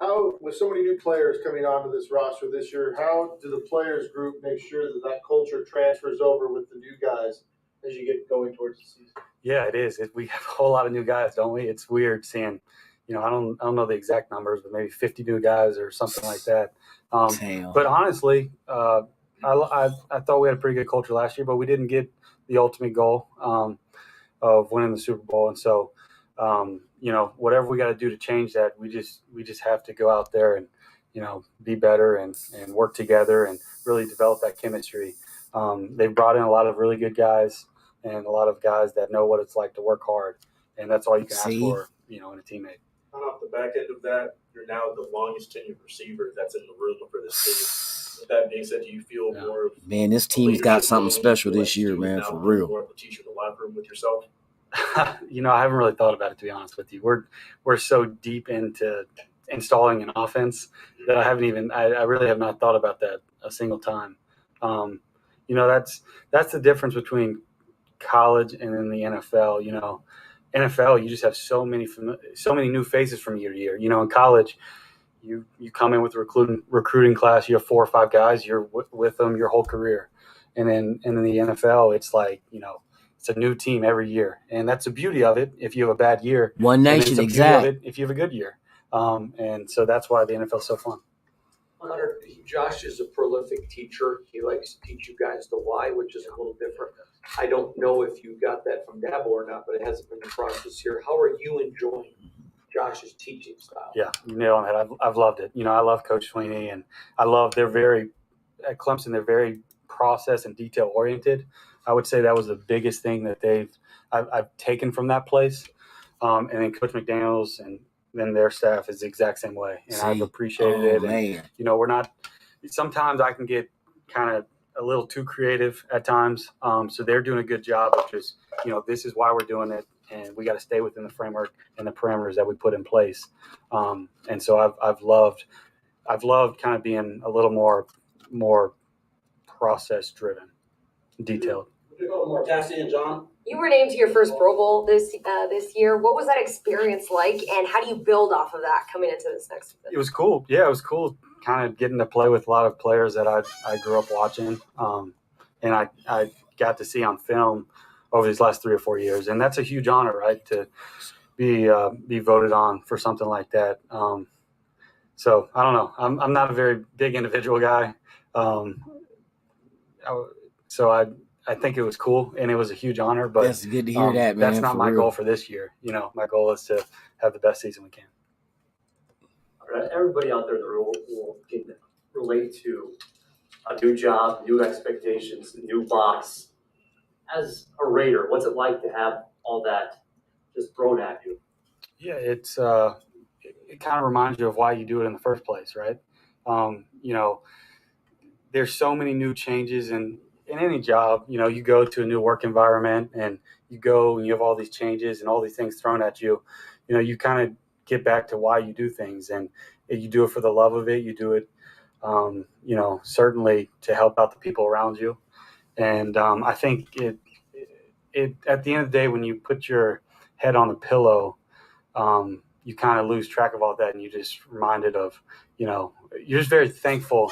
how, with so many new players coming onto this roster this year, how do the players group make sure that culture transfers over with the new guys as you get going towards the season? Yeah, it is. We have a whole lot of new guys, don't we? It's weird seeing, I don't know the exact numbers, but maybe 50 new guys or something like that. But honestly, I thought we had a pretty good culture last year, but we didn't get the ultimate goal of winning the Super Bowl. And so, whatever we got to do to change that, we just have to go out there and, be better and work together and really develop that chemistry. They've brought in a lot of really good guys and a lot of guys that know what it's like to work hard. And that's all you can ask for, in a teammate. And off the back end of that, you're now the longest tenured receiver that's in the room for this team. With that being said, do you feel more of this team's got something special this year, man, for real. More of a teacher in the locker room with yourself? I haven't really thought about it, to be honest with you. We're so deep into installing an offense that I really have not thought about that a single time. That's the difference between college and then the NFL. NFL, you just have so many new faces from year to year. In college, you come in with a recruiting class, you have 4 or 5 guys, you're with them your whole career. And then in the NFL, it's like, it's a new team every year. And that's the beauty of it. If you have a bad year, one nation, exactly. If you have a good year. And so that's why the NFL is so fun. Hunter, Josh is a prolific teacher. He likes to teach you guys the why, which is a little different. I don't know if you got that from Dabo or not, but it hasn't been the process here. How are you enjoying Josh's teaching style? Yeah, you nailed it. I've loved it. I love Coach Sweeney, and I love at Clemson, they're very process and detail oriented. I would say that was the biggest thing that I've taken from that place. And then Coach McDaniels and then their staff is the exact same way. And I've appreciated it. Man. And, we're not – sometimes I can get kind of a little too creative at times. So they're doing a good job of just, this is why we're doing it, and we got to stay within the framework and the parameters that we put in place. And so I've loved kind of being a little more process-driven, detailed. A little more Cassie and John. You were named to your first Pro Bowl this year. What was that experience like, and how do you build off of that coming into this next season? It was cool. Yeah, it was cool kind of getting to play with a lot of players that I grew up watching, and I got to see on film over these last 3 or 4 years. And that's a huge honor, right, to be voted on for something like that. So I don't know. I'm not a very big individual guy. So I I think it was cool and it was a huge honor. But that's good to hear that, man. That's not my goal for this year. My goal is to have the best season we can. All right, everybody out there can relate to a new job, new expectations, new boss. As a Raider, what's it like to have all that just thrown at you? Yeah, it kind of reminds you of why you do it in the first place, right? There's so many new changes in any job. You go to a new work environment and you go and you have all these changes and all these things thrown at you. You kind of get back to why you do things, and you do it for the love of it. You do it, certainly to help out the people around you. And I think it at the end of the day, when you put your head on the pillow, you kind of lose track of all that, and you just reminded of, you're just very thankful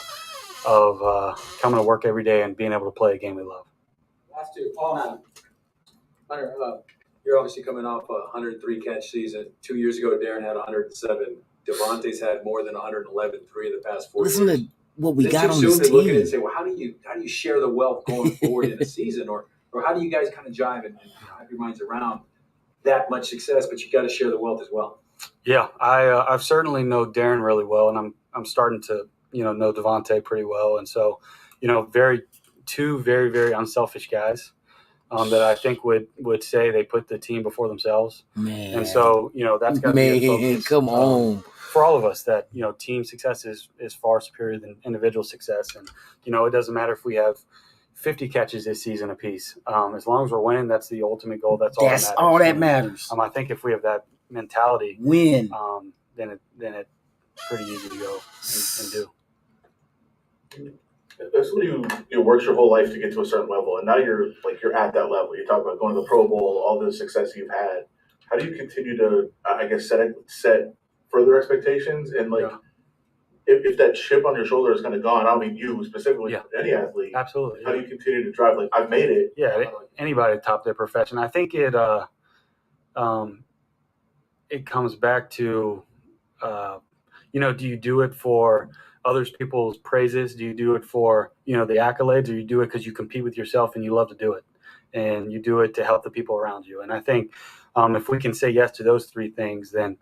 of coming to work every day and being able to play a game we love. Last two, Paul, Hunter, you're obviously coming off a 103 catch season. 2 years ago, Darren had 107. Devontae's had more than 111 3 of the past 4 years. Listen to what we got on this team. Look at it team. and say, well, how do you share the wealth going forward in a season, or how do you guys kind of jive and have your minds around that much success? But you got to share the wealth as well. Yeah, I've certainly know Darren really well, and I'm starting to know Devontae pretty well, and so two very, very unselfish guys that I think would say they put the team before themselves. Man. And so that's got to be a focus. Come on. For all of us, that team success is far superior than individual success, and it doesn't matter if we have 50 catches this season apiece. As long as we're winning, that's the ultimate goal. That's all that matters. I think if we have that mentality, win, then it's pretty easy to go and do. As somebody who works your whole life to get to a certain level, and now you're at that level. You talk about going to the Pro Bowl, all the success you've had. How do you continue to, I guess, set further expectations? And if that chip on your shoulder is kind of gone, I don't mean you specifically, any athlete. Absolutely. How do you continue to drive? I've made it. Yeah, anybody top their profession. I think it comes back to, do you do it for others people's praises? Do you do it for, the accolades, or you do it because you compete with yourself and you love to do it, and you do it to help the people around you? And I think if we can say yes to those three things, then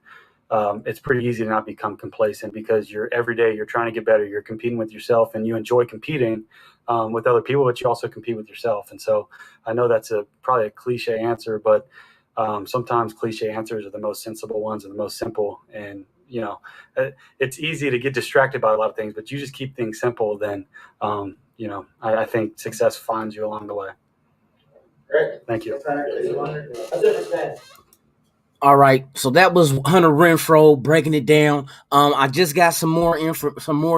it's pretty easy to not become complacent, because every day you're trying to get better. You're competing with yourself, and you enjoy competing with other people, but you also compete with yourself. And so I know that's probably a cliche answer, but sometimes cliche answers are the most sensible ones and the most simple. And it's easy to get distracted by a lot of things, but you just keep things simple, then I think success finds you along the way. Great. Thank you. All right, so that was Hunter Renfrow breaking it down. I just got some more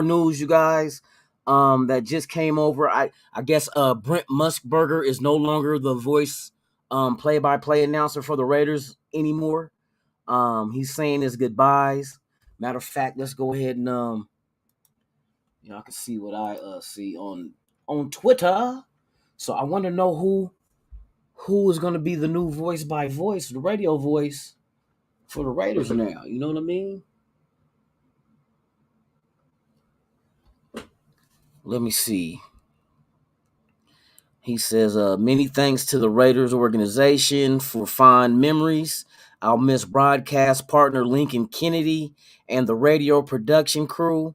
news, you guys, that just came over. I guess Brent Musburger is no longer the voice play-by-play announcer for the Raiders anymore. He's saying his goodbyes. Matter of fact, let's go ahead and I can see what I see on Twitter. So I want to know who is going to be the new voice-by-voice, the radio voice for the Raiders now. You know what I mean? Let me see. He says, many thanks to the Raiders organization for fond memories. I'll miss broadcast partner Lincoln Kennedy and the radio production crew.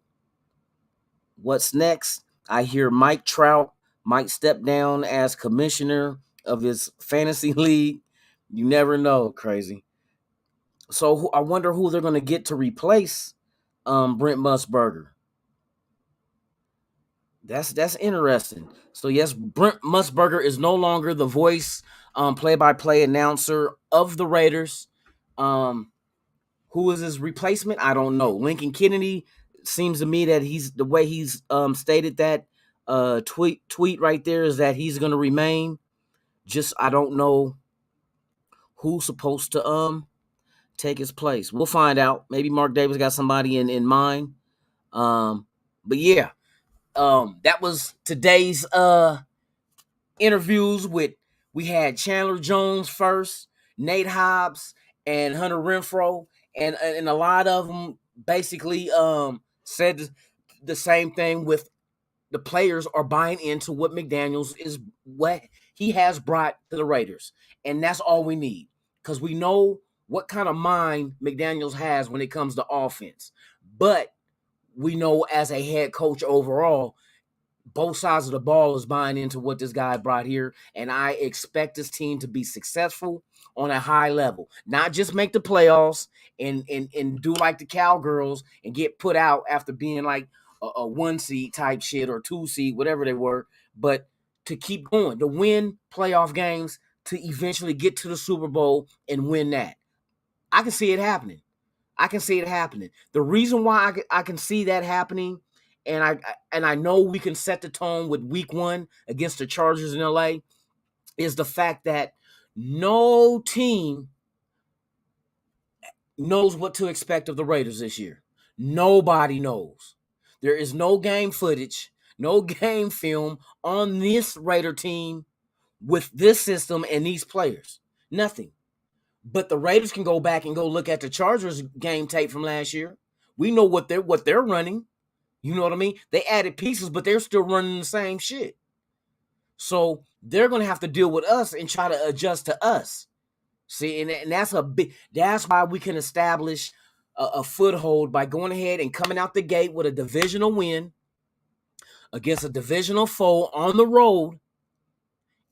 What's next? I hear Mike Trout might step down as commissioner of his fantasy league. You never know, crazy. So I wonder who they're going to get to replace Brent Musburger. That's interesting. So yes, Brent Musburger is no longer the voice play-by-play announcer of the Raiders. Who is his replacement? I don't know. Lincoln Kennedy, seems to me that the way he's stated that tweet right there is that he's going to remain. Just I don't know who's supposed to take his place. We'll find out. Maybe Mark Davis got somebody in mind. But yeah, that was today's interviews with. We had Chandler Jones first, Nate Hobbs, and Hunter Renfrow, and a lot of them basically said the same thing. With the players are buying into what McDaniels is, what he has brought to the Raiders. And that's all we need, because we know what kind of mind McDaniels has when it comes to offense. But we know as a head coach overall, both sides of the ball is buying into what this guy brought here, and I expect this team to be successful on a high level, not just make the playoffs and do like the Cowgirls and get put out after being like a 1 seed type shit or 2 seed, whatever they were, but to keep going, to win playoff games, to eventually get to the Super Bowl and win that. I can see it happening. The reason why I can see that happening, and I know we can set the tone with week 1 against the Chargers in LA, is the fact that no team knows what to expect of the Raiders this year. Nobody knows. There is no game footage, no game film on this Raider team with this system and these players. Nothing. But the Raiders can go back and go look at the Chargers game tape from last year. We know what they're running. You know what I mean? They added pieces, but they're still running the same shit. So they're going to have to deal with us and try to adjust to us. See, and that's why we can establish a foothold by going ahead and coming out the gate with a divisional win against a divisional foe on the road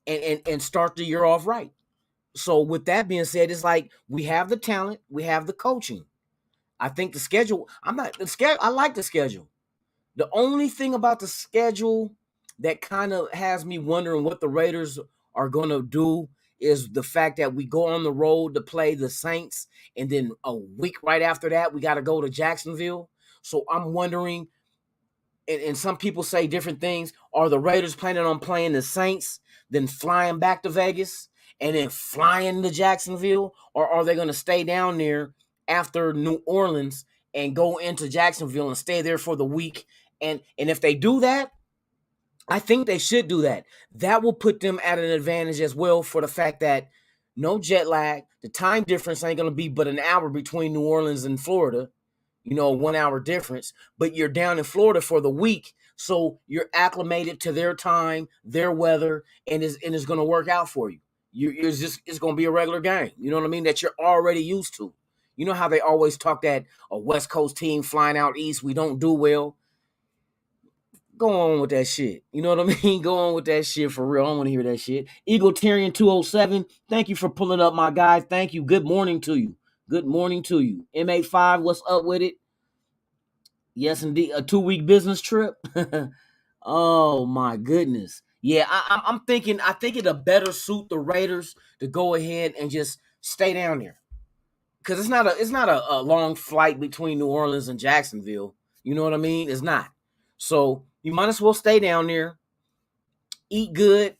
and start the year off right. So with that being said, it's like we have the talent, we have the coaching. I think the schedule, I like the schedule. The only thing about the schedule that kind of has me wondering what the Raiders are going to do is the fact that we go on the road to play the Saints, and then a week right after that, we got to go to Jacksonville. So I'm wondering, and some people say different things, are the Raiders planning on playing the Saints, then flying back to Vegas, and then flying to Jacksonville? Or are they going to stay down there after New Orleans and go into Jacksonville and stay there for the week? And if they do that, I think they should do that. That will put them at an advantage as well, for the fact that no jet lag, the time difference ain't going to be but an hour between New Orleans and Florida, 1 hour difference, but you're down in Florida for the week, so you're acclimated to their time, their weather, and it's going to work out for you. It's going to be a regular game, you know what I mean, that you're already used to. You know how they always talk that a West Coast team flying out east, we don't do well. Go on with that shit. You know what I mean? Go on with that shit for real. I don't want to hear that shit. Eagletarian 207, thank you for pulling up, my guy. Thank you. Good morning to you. Good morning to you. M85, what's up with it? Yes, indeed. A 2-week business trip. Oh my goodness. Yeah, I'm thinking. I think it'll better suit the Raiders to go ahead and just stay down there, because it's not a long flight between New Orleans and Jacksonville. You know what I mean? It's not. So you might as well stay down there, eat good,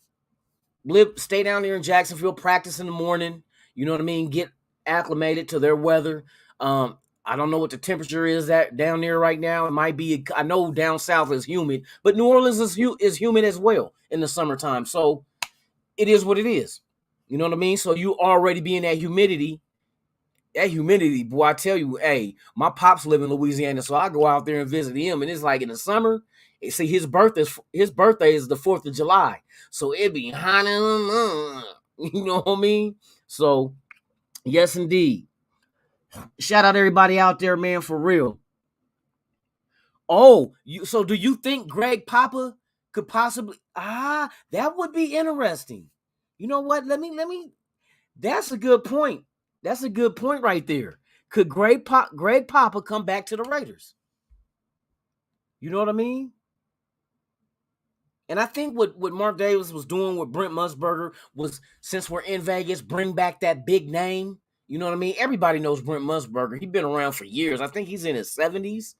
stay down there in Jacksonville, practice in the morning. You know what I mean? Get acclimated to their weather. I don't know what the temperature is down there right now. It might be, I know down south is humid, but New Orleans is humid as well in the summertime. So it is what it is. You know what I mean? So you already be in that humidity. That humidity, boy, I tell you, hey, my pops live in Louisiana, so I go out there and visit him, and it's like in the summer. See, his birthday is the 4th of July, so it be hot. You know what I mean? So, yes, indeed. Shout out everybody out there, man, for real. Oh, so do you think Greg Papa could possibly? That would be interesting. You know what? Let me. That's a good point. That's a good point right there. Could Greg Papa come back to the Raiders? You know what I mean? And I think what Mark Davis was doing with Brent Musburger was, since we're in Vegas, bring back that big name. You know what I mean? Everybody knows Brent Musburger. He's been around for years. I think he's in his 70s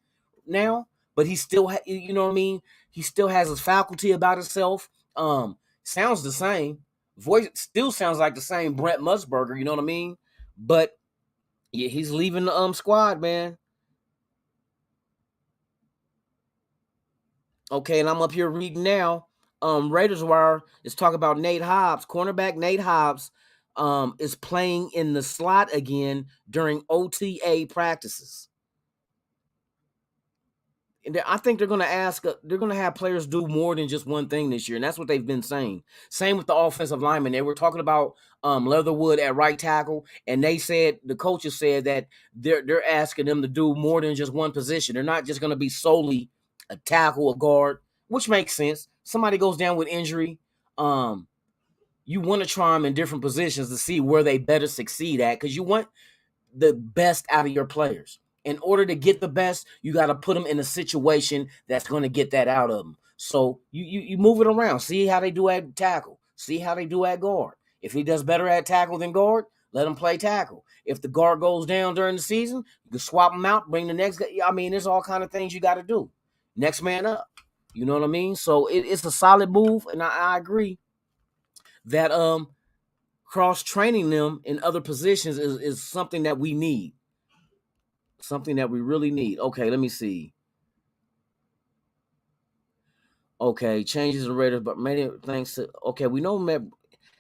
now, but he still, you know what I mean? He still has his faculty about himself. Sounds the same. Voice still sounds like the same Brent Musburger. You know what I mean? But yeah, he's leaving the squad, man. Okay, and I'm up here reading now. Raiders Wire is talking about Nate Hobbs. Cornerback Nate Hobbs is playing in the slot again during OTA practices. And I think they're going to have players do more than just one thing this year, and that's what they've been saying. Same with the offensive linemen. They were talking about Leatherwood at right tackle, and the coaches said that they're asking them to do more than just one position. They're not just going to be solely a tackle, a guard, which makes sense. Somebody goes down with injury, you want to try them in different positions to see where they better succeed at, because you want the best out of your players. In order to get the best, you got to put them in a situation that's going to get that out of them. So you move it around. See how they do at tackle. See how they do at guard. If he does better at tackle than guard, let him play tackle. If the guard goes down during the season, you can swap him out, bring the next guy. I mean, there's all kind of things you got to do. Next man up. You know what I mean? So it's a solid move, and I agree that cross-training them in other positions is something that we need. Something that we really need. Okay, let me see. Okay, changes in Raiders, but many thanks to we know.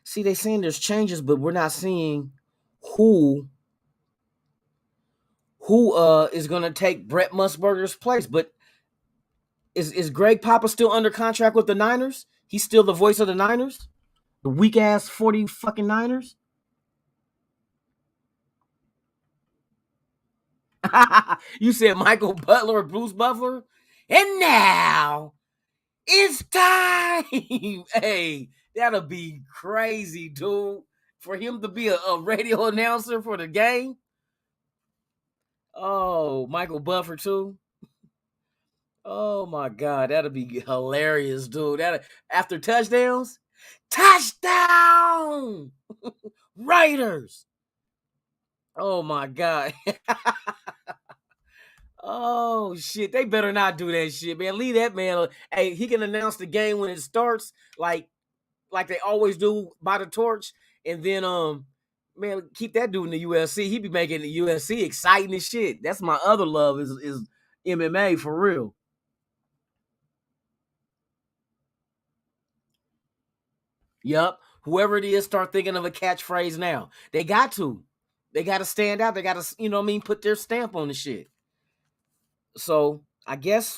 See, they saying there's changes, but we're not seeing who is gonna take Brett Musburger's place. But is Greg Papa still under contract with the Niners? He's still the voice of the Niners? The weak ass 40 fucking Niners? You said Michael Butler or Bruce Butler? And now it's time. Hey, that'll be crazy, dude. For him to be a radio announcer for the game. Oh, Michael Buffer too. Oh my God, that'll be hilarious, dude. After touchdowns, touchdown, Raiders. Oh my God. Oh shit, they better not do that shit, man. Leave that man. Hey, he can announce the game when it starts, like they always do by the torch, and then man, keep that dude in the UFC. He be making the UFC exciting as shit. That's my other love is MMA for real. Yup. Whoever it is, start thinking of a catchphrase now. They got to stand out. They got to, you know what I mean, put their stamp on the shit. So I guess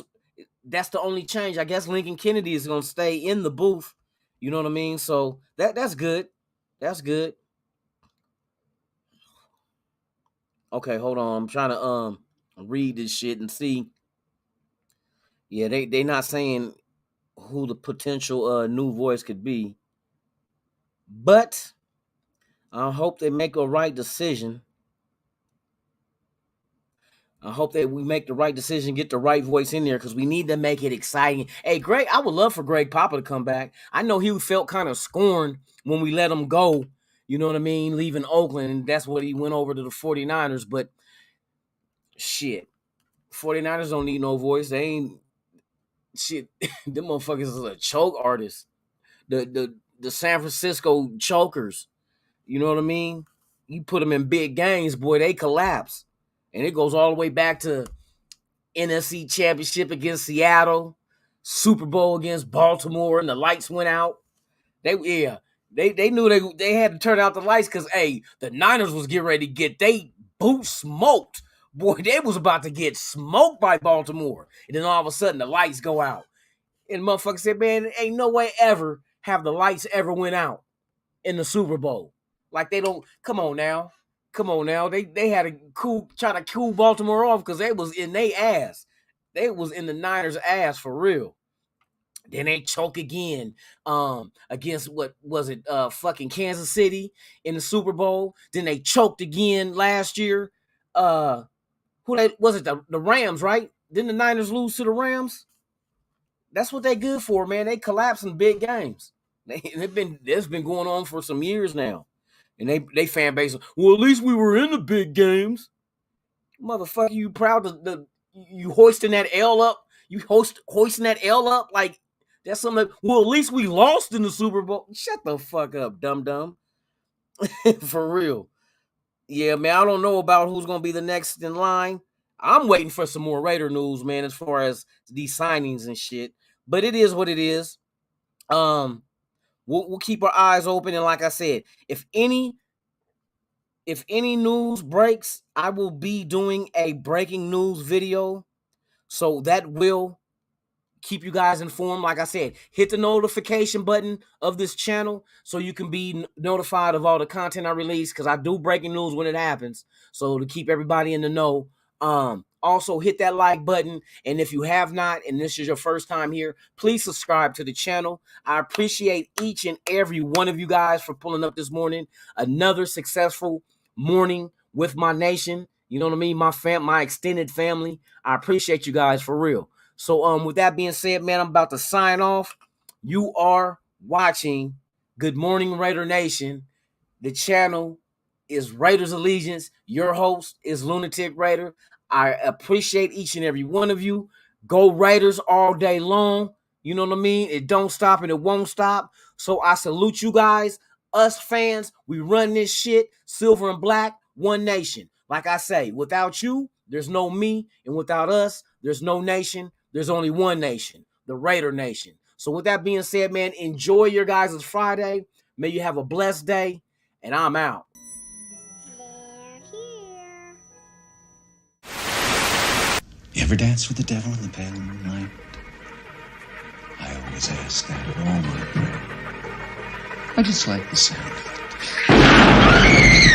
that's the only change. I guess Lincoln Kennedy is gonna stay in the booth. You know what I mean? So that's good. That's good. Okay, hold on. I'm trying to read this shit and see. Yeah, they not saying who the potential new voice could be. But I hope they make a right decision. I hope that we make the right decision, get the right voice in there, because we need to make it exciting. Hey, Greg, I would love for Greg Papa to come back. I know he felt kind of scorned when we let him go, you know what I mean, leaving Oakland, and that's what he went over to the 49ers. But shit, 49ers don't need no voice. They ain't shit. Them motherfuckers is a choke artist. The San Francisco chokers, you know what I mean? You put them in big games, boy, they collapse. And it goes all the way back to NFC Championship against Seattle, Super Bowl against Baltimore, and the lights went out. They knew they had to turn out the lights because, hey, the Niners was getting ready to get they boot smoked. Boy, they was about to get smoked by Baltimore. And then all of a sudden, the lights go out. And motherfucker said, man, ain't no way ever have the lights ever went out in the Super Bowl. Like they don't, come on now. They had to try to cool Baltimore off because they was in their ass. They was in the Niners' ass for real. Then they choke again against what was it? Fucking Kansas City in the Super Bowl. Then they choked again last year. Who they was it? The Rams, right? Didn't the Niners lose to the Rams? That's what they good for, man. They collapse in big games. That's been going on for some years now. And they fan base, well, at least we were in the big games. Motherfucker, you proud to you hoisting that L up? You hoisting that L up like that's something well, at least we lost in the Super Bowl. Shut the fuck up, dum-dum. For real. Yeah, man, I don't know about who's gonna be the next in line. I'm waiting for some more Raider news, man, as far as these signings and shit. But it is what it is. We'll keep our eyes open, and like I said, if any news breaks, I will be doing a breaking news video So that will keep you guys informed. Like I said, hit the notification button of this channel so you can be notified of all the content I release, because I do breaking news when it happens. So to keep everybody in the know. Also hit that like button, and if you have not and this is your first time here, please subscribe to the channel. I appreciate each and every one of you guys for pulling up this morning. Another successful morning with my nation, you know what I mean, my extended family. I appreciate you guys for real. So with that being said, man, I'm about to sign off. You are watching Good Morning Raider Nation. The channel is Raiders Allegiance. Your host is Lunatic Raider. I appreciate each and every one of you. Go Raiders all day long. You know what I mean? It don't stop and it won't stop. So I salute you guys. Us fans, we run this shit. Silver and black, one nation. Like I say, without you, there's no me. And without us, there's no nation. There's only one nation, the Raider Nation. So with that being said, man, enjoy your guys' Friday. May you have a blessed day. And I'm out. You ever dance with the devil in the pale moonlight? I always ask that of all my prey. I just like the sound of it.